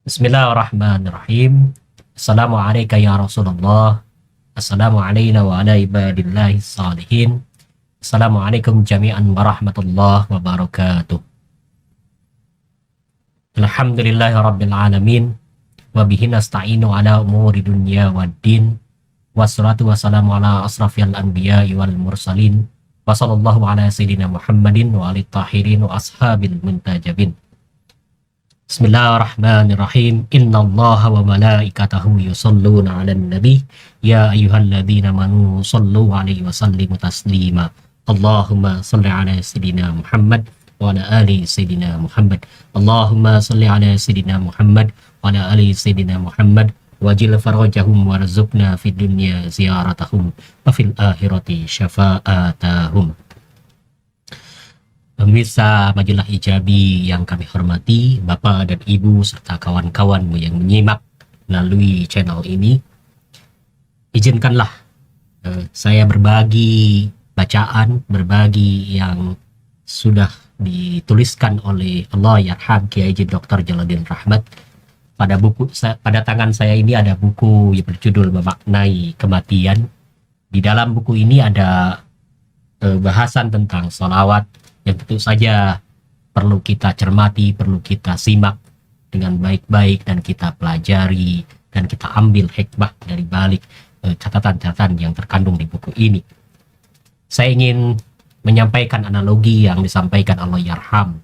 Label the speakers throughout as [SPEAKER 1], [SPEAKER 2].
[SPEAKER 1] Bismillahirrahmanirrahim. Assalamualaikum ya Rasulullah. Assalamualaikum wa ala ibadillahi salihin. Assalamualaikum jami'an warahmatullahi wabarakatuh. Alhamdulillahi rabbil alamin. Wa bihi nasta'inu ala umuri dunya waddin. Wassalatu wassalamu ala asrafil anbiya wal mursalin. Wa sallallahu ala sayyidina Muhammadin wa alihi tahirin wa ashabil muntajabin. Bismillahirrahmanirrahim. Innallaha wa malaikatahu yusholluna 'alan nabi ya ayyuhalladzina amanu shollu 'alaihi wa sallimu taslima. Allahumma shalli 'ala sayidina Muhammad wa 'ala ali sayidina Muhammad. Allahumma shalli 'ala sayidina Muhammad wa 'ala ali sayidina Muhammad wajil farajahum warzuqna fid dunya ziyaratahum wa fil akhirati syafa'atahum. Pemirsa Majalah Ijabi yang kami hormati, Bapak dan Ibu serta kawan-kawanmu yang menyimak melalui channel ini, izinkanlah saya berbagi bacaan, berbagi yang sudah dituliskan oleh Allah Yarham Kiai Haji Dr. Jalaluddin Rahmat. Pada tangan saya ini ada buku yang berjudul Memaknai Kematian. Di dalam buku ini ada bahasan tentang sholawat yang tentu saja perlu kita cermati, perlu kita simak dengan baik-baik dan kita pelajari dan kita ambil hikmah dari balik catatan-catatan yang terkandung di buku ini. Saya ingin menyampaikan analogi yang disampaikan Allah Yarham.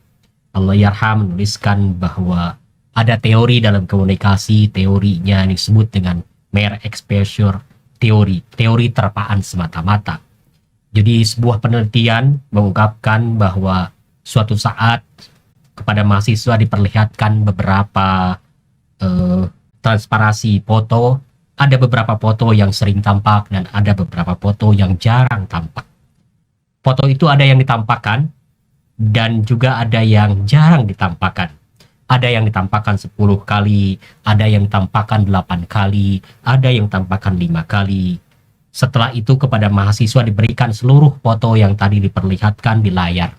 [SPEAKER 1] Allah Yarham menuliskan bahwa ada teori dalam komunikasi, teorinya disebut dengan mere exposure teori, teori terpaan semata-mata. Jadi sebuah penelitian mengungkapkan bahwa suatu saat kepada mahasiswa diperlihatkan beberapa transparasi foto. Ada beberapa foto yang sering tampak dan ada beberapa foto yang jarang tampak. Foto itu ada yang ditampakkan dan juga ada yang jarang ditampakkan. Ada yang ditampakkan 10 kali, ada yang ditampakkan 8 kali, ada yang ditampakkan 5 kali. Setelah itu kepada mahasiswa diberikan seluruh foto yang tadi diperlihatkan di layar.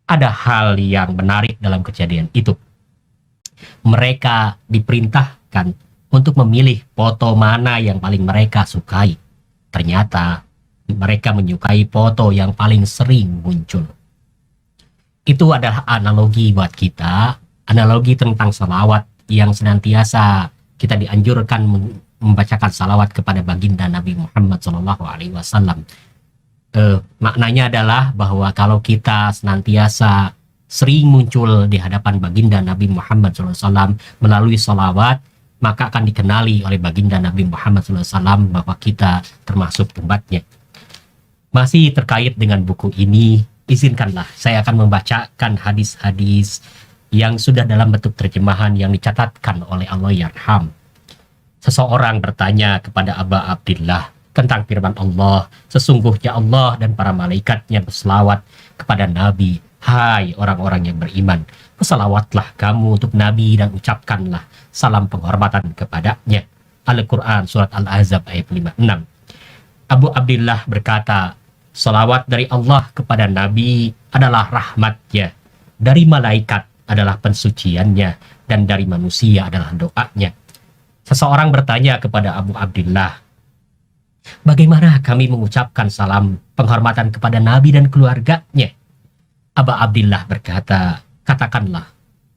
[SPEAKER 1] Ada hal yang menarik dalam kejadian itu. Mereka diperintahkan untuk memilih foto mana yang paling mereka sukai. Ternyata mereka menyukai foto yang paling sering muncul. Itu adalah analogi buat kita, analogi tentang salawat yang senantiasa kita dianjurkan membacakan salawat kepada baginda Nabi Muhammad SAW. Maknanya adalah bahwa kalau kita senantiasa sering muncul di hadapan baginda Nabi Muhammad SAW melalui salawat, maka akan dikenali oleh baginda Nabi Muhammad SAW bahwa kita termasuk umatnya. Masih terkait dengan buku ini, izinkanlah saya akan membacakan hadis-hadis yang sudah dalam bentuk terjemahan yang dicatatkan oleh Allah Yarham. Seseorang bertanya kepada Aba Abdillah tentang firman Allah, sesungguhnya Allah dan para malaikatnya berselawat kepada Nabi. Hai orang-orang yang beriman, berselawatlah kamu untuk Nabi dan ucapkanlah salam penghormatan kepadanya. Al-Quran Surat Al-Ahzab ayat 56. Abu Abdillah berkata, salawat dari Allah kepada Nabi adalah rahmatnya, dari malaikat adalah pensuciannya, dan dari manusia adalah doanya. Seseorang bertanya kepada Abu Abdillah, bagaimana kami mengucapkan salam penghormatan kepada Nabi dan keluarganya? Abu Abdillah berkata, katakanlah,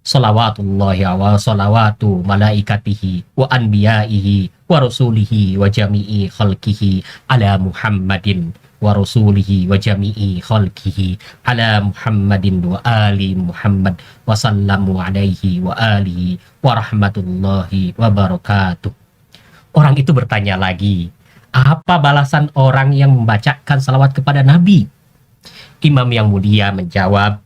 [SPEAKER 1] salawatullahi wa salawatu malaikatihi wa anbiyaihi wa rasulihi wa jami'i khalqihi ala Muhammadin wa rasulihi wa jami'i khalqihi ala Muhammadin wa ali Muhammad wa sallamu alaihi wa alihi wa rahmatullahi wa barakatuh. Orang itu bertanya lagi, apa balasan orang yang membacakan salawat kepada Nabi? Imam yang mulia menjawab,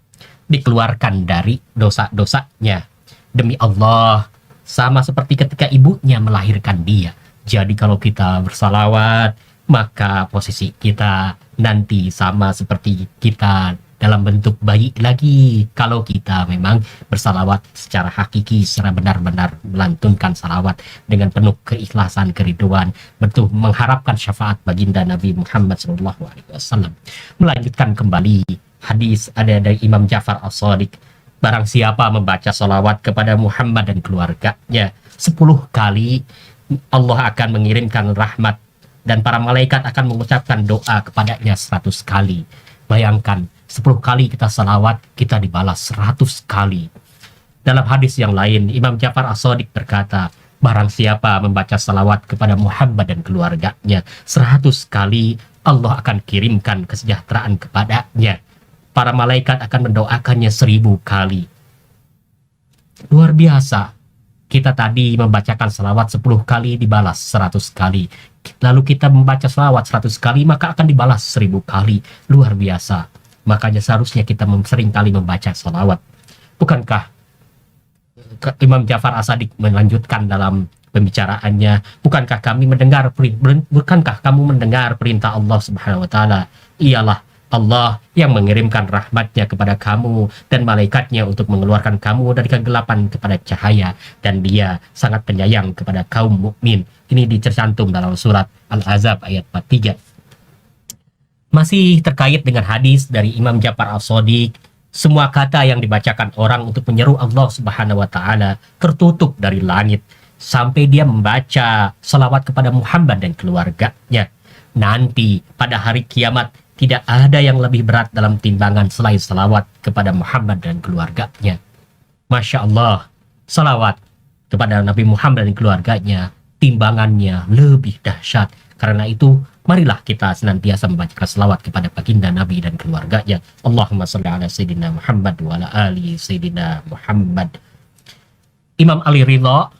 [SPEAKER 1] dikeluarkan dari dosa-dosanya. Demi Allah, sama seperti ketika ibunya melahirkan dia. Jadi kalau kita bersalawat, maka posisi kita nanti sama seperti kita dalam bentuk bayi lagi. Kalau kita memang bersalawat secara hakiki, secara benar-benar melantunkan salawat dengan penuh keikhlasan, keriduan, bentuk mengharapkan syafaat baginda Nabi Muhammad SAW. Melanjutkan kembali hadis ada dari Imam Ja'far As-Shadiq Barang siapa membaca salawat kepada Muhammad dan keluarganya 10 kali, Allah akan mengirimkan rahmat dan para malaikat akan mengucapkan doa kepadanya 100 kali. Bayangkan, 10 kali kita salawat, kita dibalas 100 kali. Dalam hadis yang lain, Imam Ja'far As-Shadiq berkata, barang siapa membaca salawat kepada Muhammad dan keluarganya 100 kali, Allah akan kirimkan kesejahteraan kepadanya. Para malaikat akan mendoakannya 1000 kali. Luar biasa. Kita tadi membacakan salawat 10 kali, dibalas 100 kali. Lalu kita membaca salawat 100 kali, maka akan dibalas 1000 kali. Luar biasa. Makanya seharusnya kita sering kali membaca salawat. Bukankah Imam Ja'far As-Shadiq melanjutkan dalam pembicaraannya, bukankah kamu mendengar perintah Allah Subhanahu wa taala? Ialah Allah yang mengirimkan rahmatnya kepada kamu dan malaikatnya untuk mengeluarkan kamu dari kegelapan kepada cahaya, dan dia sangat penyayang kepada kaum mukmin. Ini dicantum dalam surat Al-Ahzab ayat 43. Masih terkait dengan hadis dari Imam Ja'far As-Shadiq, semua kata yang dibacakan orang untuk menyeru Allah Subhanahu wa taala tertutup dari langit sampai dia membaca salawat kepada Muhammad dan keluarganya. Nanti pada hari kiamat tidak ada yang lebih berat dalam timbangan selain salawat kepada Muhammad dan keluarganya. Masya Allah, salawat kepada Nabi Muhammad dan keluarganya, timbangannya lebih dahsyat. Karena itu, marilah kita senantiasa membaca salawat kepada baginda Nabi dan keluarganya. Allahumma sholli ala Sayyidina Muhammad wa ala ali Sayyidina Muhammad. Imam Ali Ridha,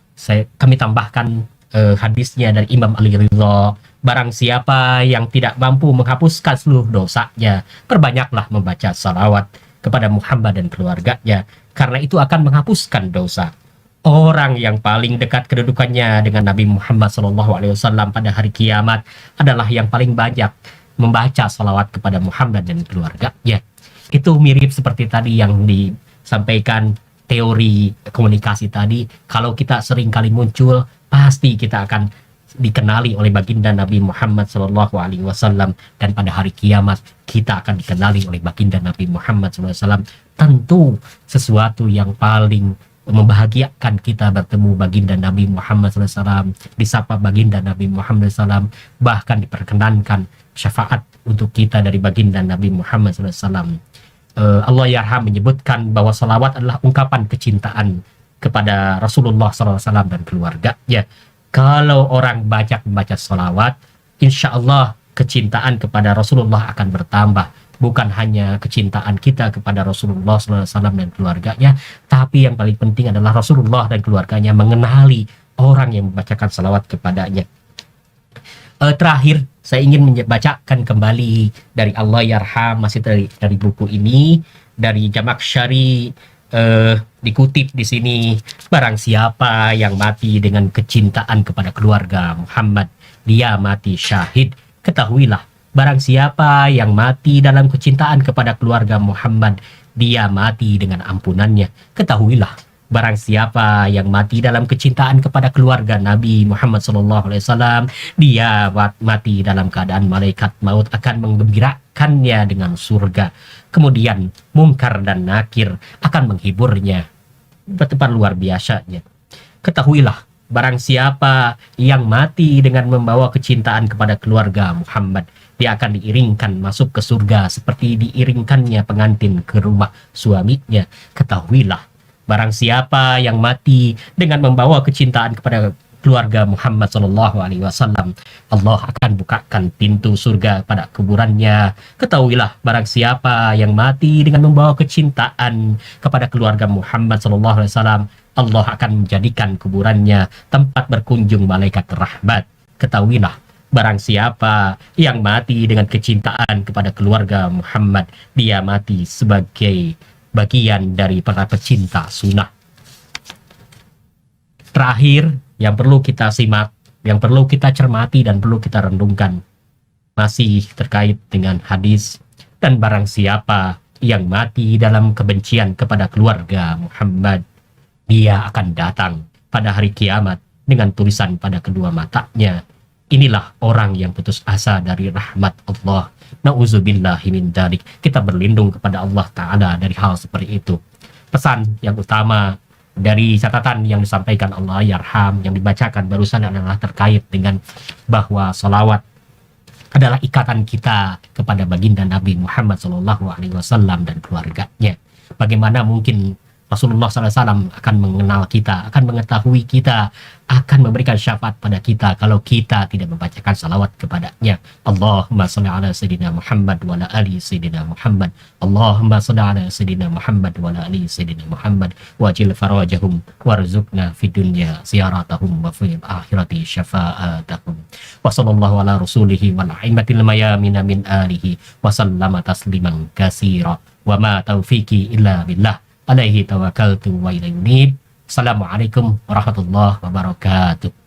[SPEAKER 1] kami tambahkan hadisnya dari Imam Ali Ridha. Barang siapa yang tidak mampu menghapuskan seluruh dosanya, perbanyaklah membaca salawat kepada Muhammad dan keluarganya, karena itu akan menghapuskan dosa. Orang yang paling dekat kedudukannya dengan Nabi Muhammad SAW pada hari kiamat adalah yang paling banyak membaca salawat kepada Muhammad dan keluarganya. Itu mirip seperti tadi yang disampaikan teori komunikasi tadi. Kalau kita sering kali muncul, pasti kita akan dikenali oleh baginda Nabi Muhammad SAW, dan pada hari kiamat kita akan dikenali oleh baginda Nabi Muhammad SAW. Tentu sesuatu yang paling membahagiakan kita bertemu baginda Nabi Muhammad SAW, disapa baginda Nabi Muhammad SAW, bahkan diperkenankan syafaat untuk kita dari baginda Nabi Muhammad SAW. Allah Yarham menyebutkan bahwa salawat adalah ungkapan kecintaan kepada Rasulullah SAW dan keluarganya. Kalau orang banyak membaca salawat, insya Allah kecintaan kepada Rasulullah akan bertambah. Bukan hanya kecintaan kita kepada Rasulullah SAW dan keluarganya, tapi yang paling penting adalah Rasulullah dan keluarganya mengenali orang yang membacakan salawat kepadanya. Terakhir, saya ingin membacakan kembali dari Allah Yarham, masih dari buku ini, dari Jamaksyari. Dikutip di sini, barang siapa yang mati dengan kecintaan kepada keluarga Muhammad, dia mati syahid. Ketahuilah, barang siapa yang mati dalam kecintaan kepada keluarga Muhammad, dia mati dengan ampunannya. Ketahuilah, barang siapa yang mati dalam kecintaan kepada keluarga Nabi Muhammad SAW, dia mati dalam keadaan malaikat maut akan menggembirakannya dengan surga. Kemudian Mungkar dan Nakir akan menghiburnya. Betapa luar biasanya. Ketahuilah, barang siapa yang mati dengan membawa kecintaan kepada keluarga Muhammad, dia akan diiringkan masuk ke surga seperti diiringkannya pengantin ke rumah suaminya. Ketahuilah, barang siapa yang mati dengan membawa kecintaan kepada keluarga Muhammad SAW, Allah akan bukakan pintu surga pada kuburannya. Ketahuilah, barang siapa yang mati dengan membawa kecintaan kepada keluarga Muhammad SAW, Allah akan menjadikan kuburannya tempat berkunjung malaikat rahmat. Ketahuilah, barang siapa yang mati dengan kecintaan kepada keluarga Muhammad, dia mati sebagai bagian dari para pecinta sunnah. Terakhir, yang perlu kita simak, yang perlu kita cermati dan perlu kita renungkan, masih terkait dengan hadis, dan barang siapa yang mati dalam kebencian kepada keluarga Muhammad, dia akan datang pada hari kiamat dengan tulisan pada kedua matanya, inilah orang yang putus asa dari rahmat Allah. Na'udzubillahi min dzalik. Kita berlindung kepada Allah Ta'ala dari hal seperti itu. pesan yang utama dari catatan yang disampaikan Allah yarham yang dibacakan barusan adalah terkait dengan bahwa salawat adalah ikatan kita kepada baginda Nabi Muhammad SAW dan keluarganya. Bagaimana mungkin Rasulullah SAW akan mengenal kita, akan mengetahui kita, akan memberikan syafaat pada kita kalau kita tidak membacakan salawat kepadanya. Allahumma salli ala Sayyidina Muhammad wa ala ali Sayyidina Muhammad. Allahumma salli ala Sayyidina Muhammad wa ala ali Sayyidina Muhammad. Wajil farajahum warzuqna fid dunya ziyaratahum wa fil akhirati syafa'atahum. Wa sallallahu ala rasulihi wal a'immatil mayamina min alihi wa sallama tasliman katsira. Wa ma taufiqi illa billah. Alaihi tawakkaltu wa ilaihi unib. Assalamualaikum warahmatullahi wabarakatuh.